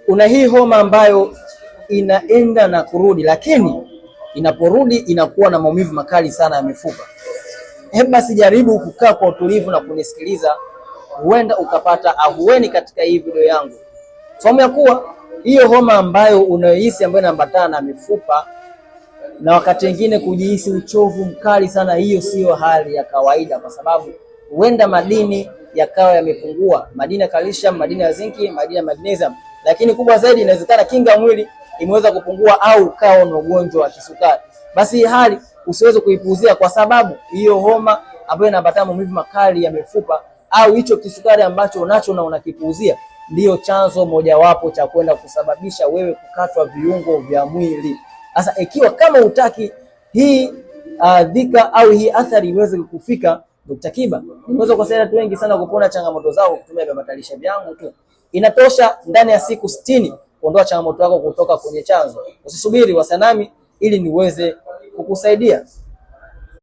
una hii homa ambayo inaenda na kurudi, lakini inaporudi inakuwa na maumivu makali sana ya mifupa. Hebu basi jaribu kukaa kwa utulivu na kunisikiliza, huenda ukapata ahueni katika hii video yangu. Fahamu ya kuwa hiyo homa ambayo unayohisi ambayo inaambatana na mifupa na wakati mwingine kujihisi uchovu mkali sana, hiyo sio hali ya kawaida, kwa sababu huenda madini yakawa yamepungua, madini ya calcium, madini ya zinki, madini ya magnesium. Lakini kubwa zaidi, inawezekana kinga ya mwili imeweza kupungua au ukao na ugonjwa wa kisukari. Basi hii hali usiweze kuipuuzia, kwa sababu hiyo homa ambayo inaambatana maumivu makali ya mifupa au hicho kisukari ambacho unacho na unakipuuzia ndio chanzo mojawapo cha kwenda kusababisha wewe kukatwa viungo vya mwili. Sasa ikiwa kama utaki hii dhika au hii athari iweze kukufika, Dr. Kiba nimeweza kusaidia watu wengi sana kupona changamoto zao kutumia viambatisho vyangu tu. Inatosha ndani ya siku 60 kuondoa changamoto yako kutoka kwenye chanzo. Usisubiri wasanami ili niweze kukusaidia.